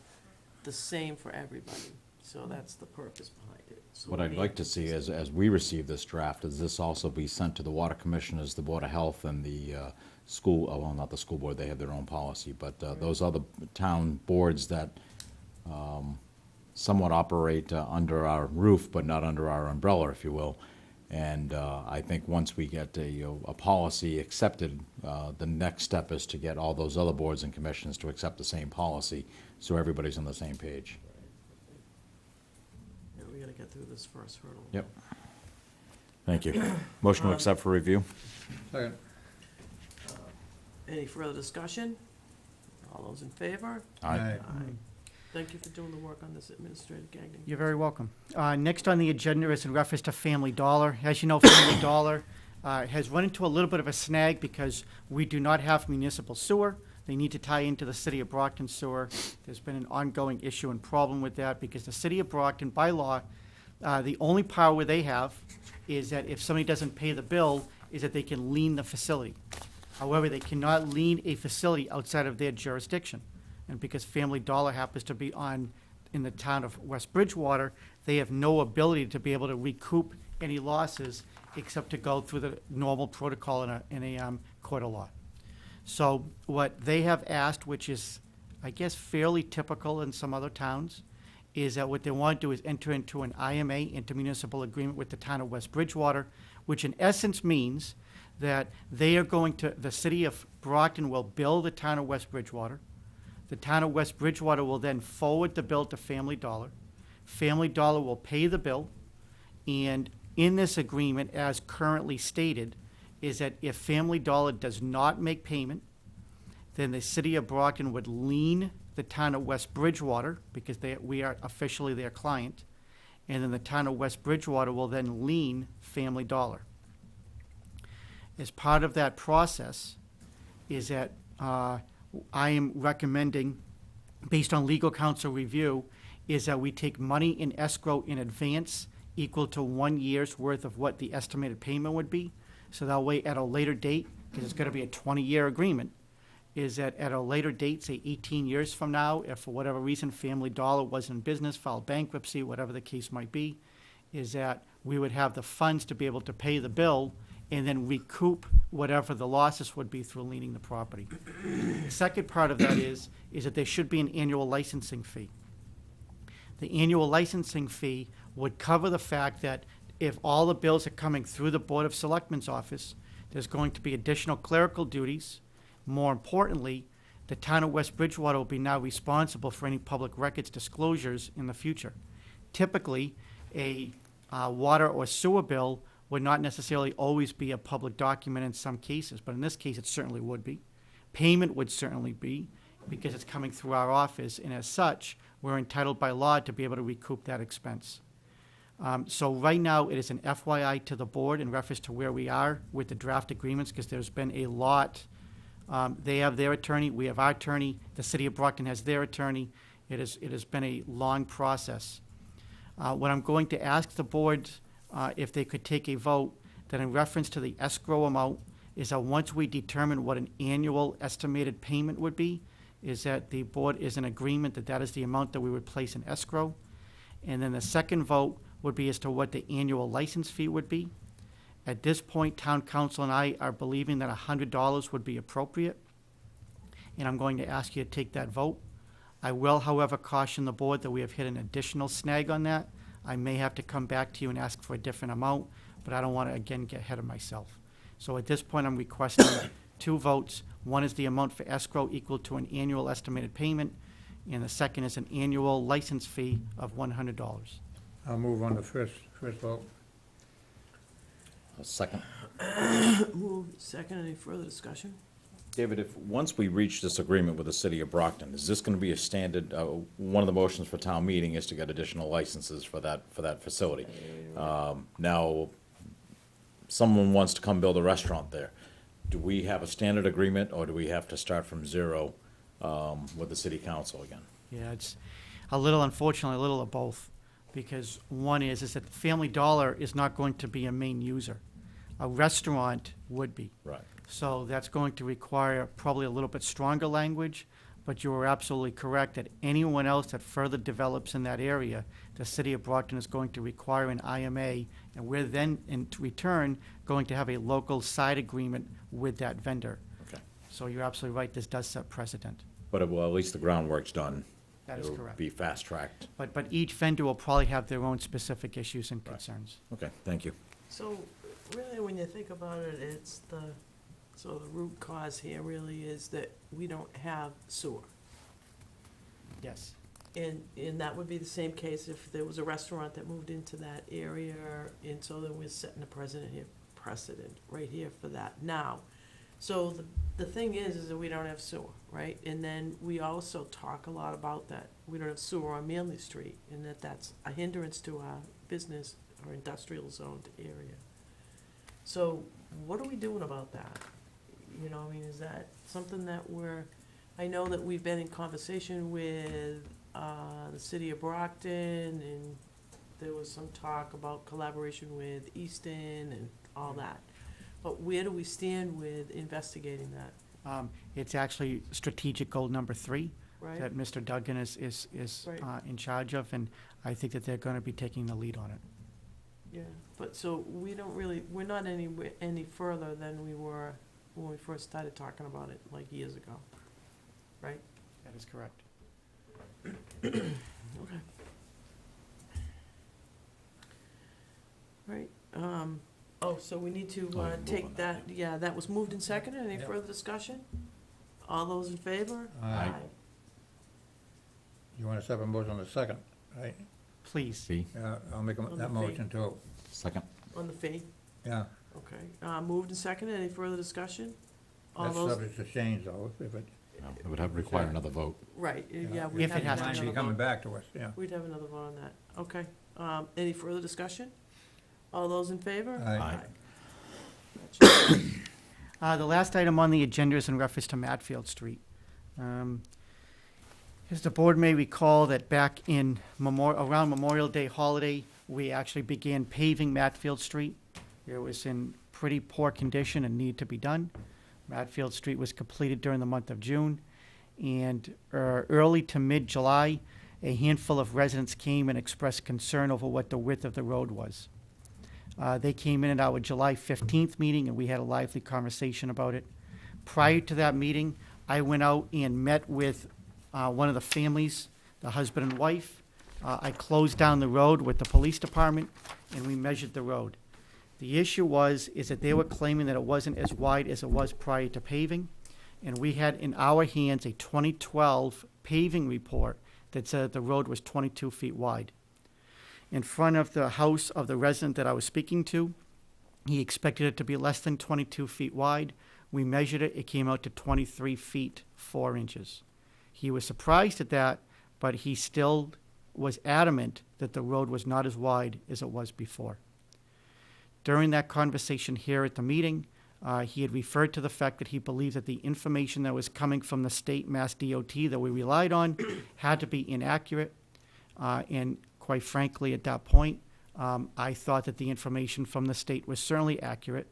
the same for everybody. So that's the purpose behind it. So What I'd like to see is, as we receive this draft, is this also be sent to the water commissioners, the Board of Health, and the school, well, not the school board, they have their own policy, but those other town boards that somewhat operate under our roof, but not under our umbrella, if you will. And I think once we get a policy accepted, the next step is to get all those other boards and commissions to accept the same policy, so everybody's on the same page. Yeah, we gotta get through this first hurdle. Yep. Thank you. Motion to accept for review? Second. Any further discussion? All those in favor? Aye. Thank you for doing the work on this, Administrator Gagnon. You're very welcome. Next on the agenda is in reference to Family Dollar. As you know, Family Dollar has run into a little bit of a snag because we do not have municipal sewer. They need to tie into the City of Brockton sewer. There's been an ongoing issue and problem with that because the City of Brockton, by law, the only power they have is that if somebody doesn't pay the bill, is that they can lien the facility. However, they cannot lien a facility outside of their jurisdiction. And because Family Dollar happens to be in the town of West Bridgewater, they have no ability to be able to recoup any losses except to go through the normal protocol in a court of law. So what they have asked, which is, I guess, fairly typical in some other towns, is that what they want to do is enter into an IMA, intermunicipal agreement with the town of West Bridgewater, which in essence means that they are going to, the City of Brockton will bill the town of West Bridgewater. The town of West Bridgewater will then forward the bill to Family Dollar. Family Dollar will pay the bill. And in this agreement, as currently stated, is that if Family Dollar does not make payment, then the City of Brockton would lien the town of West Bridgewater, because we are officially their client, and then the town of West Bridgewater will then lien Family Dollar. As part of that process is that I am recommending, based on legal counsel review, is that we take money in escrow in advance equal to 1 year's worth of what the estimated payment would be. So that way, at a later date, because it's gonna be a 20-year agreement, is that at a later date, say 18 years from now, if for whatever reason Family Dollar was in business, filed bankruptcy, whatever the case might be, is that we would have the funds to be able to pay the bill and then recoup whatever the losses would be through leaning the property. The second part of that is that there should be an annual licensing fee. The annual licensing fee would cover the fact that if all the bills are coming through the Board of Selectmen's office, there's going to be additional clerical duties. More importantly, the town of West Bridgewater will be now responsible for any public records disclosures in the future. Typically, a water or sewer bill would not necessarily always be a public document in some cases, but in this case, it certainly would be. Payment would certainly be, because it's coming through our office, and as such, we're entitled by law to be able to recoup that expense. So right now, it is an FYI to the board in reference to where we are with the draft agreements, because there's been a lot. They have their attorney, we have our attorney, the city of Brockton has their attorney. It has been a long process. What I'm going to ask the board, if they could take a vote, that in reference to the escrow amount, is that once we determine what an annual estimated payment would be, is that the board is in agreement that that is the amount that we would place in escrow. And then the second vote would be as to what the annual license fee would be. At this point, town council and I are believing that $100 would be appropriate, and I'm going to ask you to take that vote. I will, however, caution the board that we have hit an additional snag on that. I may have to come back to you and ask for a different amount, but I don't want to, again, get ahead of myself. So at this point, I'm requesting 2 votes. One is the amount for escrow equal to an annual estimated payment, and the second is an annual license fee of $100. I'll move on the first vote. A second. Move second, any further discussion? David, if, once we reach this agreement with the city of Brockton, is this gonna be a standard, one of the motions for town meeting is to get additional licenses for that facility? Now, someone wants to come build a restaurant there. Do we have a standard agreement, or do we have to start from zero, with the city council again? Yeah, it's a little, unfortunately, a little of both, because one is that Family Dollar is not going to be a main user. A restaurant would be. Right. So that's going to require probably a little bit stronger language, but you are absolutely correct that anyone else that further develops in that area, the city of Brockton is going to require an IMA, and we're then, in return, going to have a local side agreement with that vendor. Okay. So you're absolutely right, this does set precedent. But at least the groundwork's done. That is It'll correct. be fast-tracked. But each vendor will probably have their own specific issues and Right. concerns. Okay, thank you. So, really, when you think about it, it's the root cause here really is that we don't have sewer. Yes. And that would be the same case if there was a restaurant that moved into that area, and so then we're setting a precedent right here for that now. So the thing is that we don't have sewer, right? And then we also talk a lot about that. We don't have sewer on Manley Street, and that's a hindrance to our business or industrial zoned area. So what are we doing about that? You know, I mean, is that something that I know that we've been in conversation with the city of Brockton, and there was some talk about collaboration with Easton and all that. But where do we stand with investigating that, It's actually strategic goal number 3 right? that Mr. Duggan is Right. in charge of, and I think that they're going to be taking the lead on it. Yeah, but so we're not any further than we were when we first started talking about it, like years ago, right? That is correct. Okay. Right, so we need to, Oh, move on take that. that, that was moved and seconded, any Yep. further discussion? All those in favor? Aye. You want a separate motion on the second, right? Please. Fee, I'll make On the that fee. motion too. second. On the fee, Yeah, okay, moved and seconded, any further discussion? All that's those, subject to change though, if it, It would require another vote. right, Yeah. yeah, we'd If have it has to to have change. be another coming vote. back to us, yeah. We'd have another vote on that, okay. Any further discussion? All those in favor? Aye. Gotcha. The last item on the agenda is in reference to Matfield Street. As the board may recall that back in around Memorial Day holiday, we actually began paving Matfield Street. It was in pretty poor condition and needed to be done. Matfield Street was completed during the month of June, and early to mid-July, a handful of residents came and expressed concern over what the width of the road was. They came in at our July 15th meeting, and we had a lively conversation about it. Prior to that meeting, I went out and met with one of the families, the husband and wife. I closed down the road with the police department, and we measured the road. The issue is that they were claiming that it wasn't as wide as it was prior to paving, and we had in our hands a 2012 paving report that said the road was 22 feet wide. In front of the house of the resident that I was speaking to, he expected it to be less than 22 feet wide. We measured it, it came out to 23 feet 4 inches. He was surprised at that, but he still was adamant that the road was not as wide as it was before. During that conversation here at the meeting, he had referred to the fact that he believed that the information that was coming from the state Mass DOT that we relied on had to be inaccurate. And quite frankly, at that point, I thought that the information from the state was certainly accurate.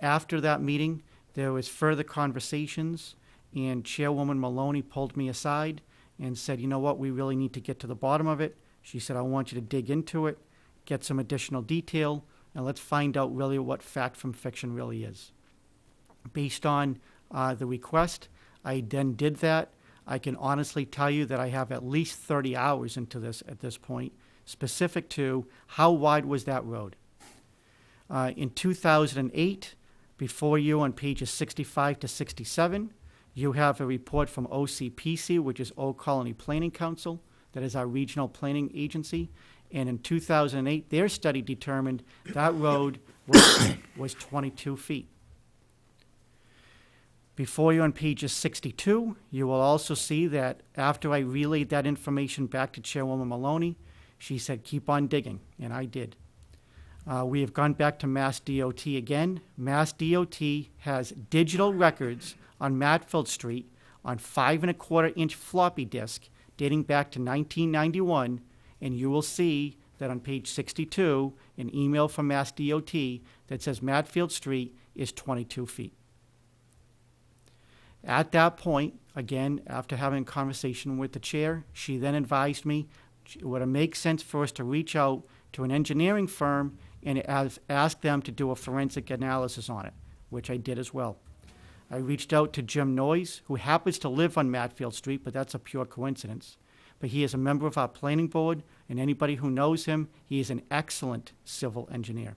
After that meeting, there was further conversations, and Chairwoman Maloney pulled me aside and said, you know what, we really need to get to the bottom of it. She said, I want you to dig into it, get some additional detail, and let's find out really what fact from fiction really is. Based on the request, I then did that. I can honestly tell you that I have at least 30 hours into this at this point, specific to how wide was that road. In 2008, before you on pages 65 to 67, you have a report from OCPC, which is Old Colony Planning Council, that is our regional planning agency. And in 2008, their study determined that road was 22 feet. Before you on pages 62, you will also see that after I relayed that information back to Chairwoman Maloney, she said, keep on digging, and I did. We have gone back to Mass DOT again. Mass DOT has digital records on Matfield Street on 5.25-inch floppy disk dating back to 1991, and you will see that on page 62, an email from Mass DOT that says Matfield Street is 22 feet. At that point, again, after having a conversation with the chair, she then advised me it would make sense for us to reach out to an engineering firm and ask them to do a forensic analysis on it, which I did as well. I reached out to Jim Noyes, who happens to live on Matfield Street, but that's a pure coincidence. But he is a member of our planning board, and anybody who knows him, he is an excellent civil engineer.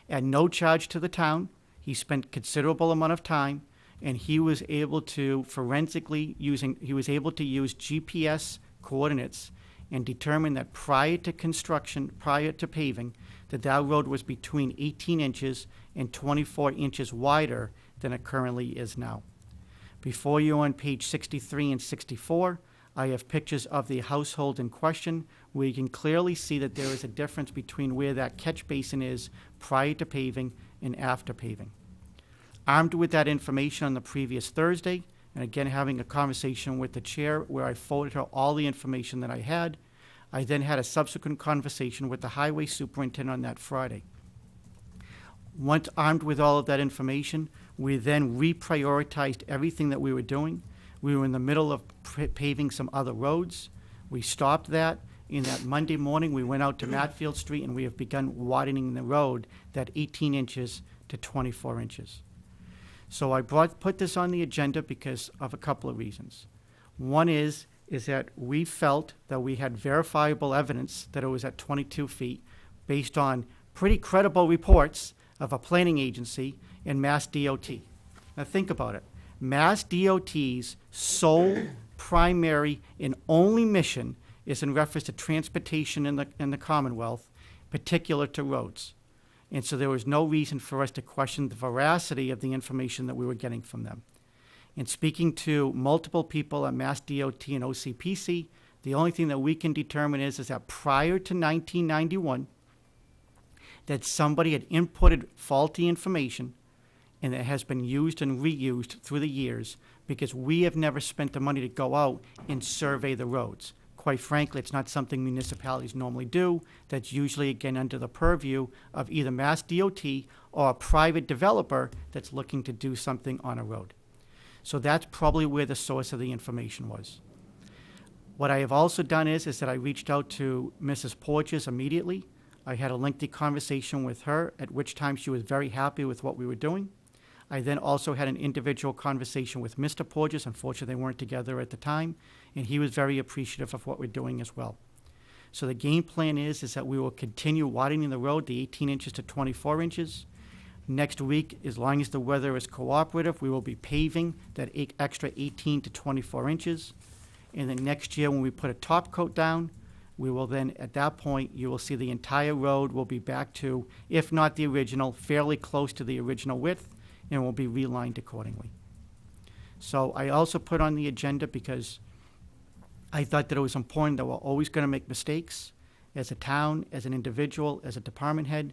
At no charge to the town, he spent considerable amount of time, and he was able to use GPS coordinates and determine that prior to construction, prior to paving, that road was between 18 inches and 24 inches wider than it currently is now. Before you on page 63 and 64, I have pictures of the household in question where you can clearly see that there is a difference between where that catch basin is prior to paving and after paving. Armed with that information on the previous Thursday, and again having a conversation with the chair where I forwarded her all the information that I had, I then had a subsequent conversation with the highway superintendent on that Friday. Once armed with all of that information, we then reprioritized everything that we were doing. We were in the middle of paving some other roads. We stopped that. In that Monday morning, we went out to Matfield Street, and we have begun widening the road that 18 inches to 24 inches. So I put this on the agenda because of a couple of reasons. One is that we felt that we had verifiable evidence that it was at 22 feet based on pretty credible reports of a planning agency and Mass DOT. Now think about it. Mass DOT's sole, primary, and only mission is in reference to transportation in the Commonwealth, particular to roads. And so there was no reason for us to question the veracity of the information that we were getting from them. In speaking to multiple people at Mass DOT and OCPC, The only thing that we can determine is that prior to 1991, that somebody had inputted faulty information and it has been used and reused through the years because we have never spent the money to go out and survey the roads. Quite frankly, it's not something municipalities normally do. That's usually, again, under the purview of either Mass DOT or a private developer that's looking to do something on a road. So that's probably where the source of the information was. What I have also done is that I reached out to Mrs. Porges immediately. I had a lengthy conversation with her, at which time she was very happy with what we were doing. I then also had an individual conversation with Mr. Porges. Unfortunately, they weren't together at the time, and he was very appreciative of what we're doing as well. So the game plan is that we will continue widening the road, the 18 inches to 24 inches. Next week, as long as the weather is cooperative, we will be paving that extra 18 to 24 inches. And then next year, when we put a top coat down, we will then, at that point, you will see the entire road will be back to, if not the original, fairly close to the original width, and will be relined accordingly. So I also put on the agenda because I thought that it was important that we're always going to make mistakes as a town, as an individual, as a department head.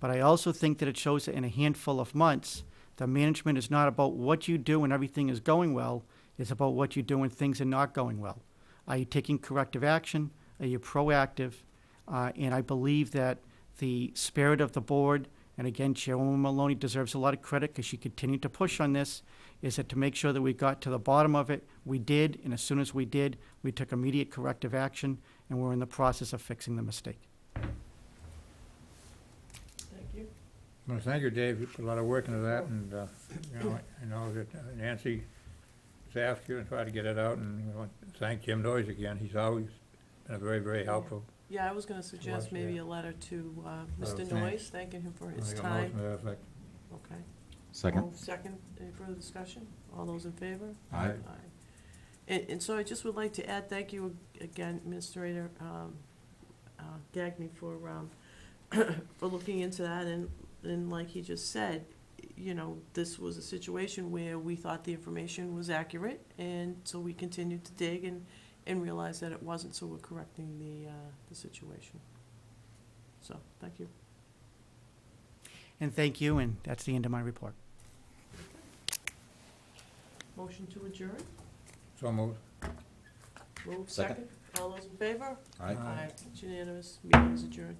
But I also think that it shows that in a handful of months, the management is not about what you do when everything is going well. It's about what you do when things are not going well. Are you taking corrective action? Are you proactive? And I believe that the spirit of the board, and again, Chairwoman Maloney deserves a lot of credit because she continued to push on this, is that to make sure that we got to the bottom of it, we did, and as soon as we did, we took immediate corrective action, and we're in the process of fixing the mistake. Thank you. Well, thank you, Dave. You put a lot of work into that, and, I know that Nancy has asked you and tried to get it out, and we want to thank Jim Noyes again. He's always been very, very helpful. Yeah, I was gonna suggest Towards maybe that. a letter to Mr. thanks. Noyes, thanking him for his I got a time. motion to that effect. Okay. Second. Second, any further discussion? All those in favor? Aye. And so I just would like to add, thank you again, Administrator Gagny, for for looking into that, and like he just said, you know, this was a situation where we thought the information was accurate, and so we continued to dig and realized that it wasn't, so we're correcting the situation. So, thank you. And thank you, and that's the end of my report. Motion to adjourn? So moved. Move Second. second. All those in favor? Aye. It's unanimous. Meeting is adjourned.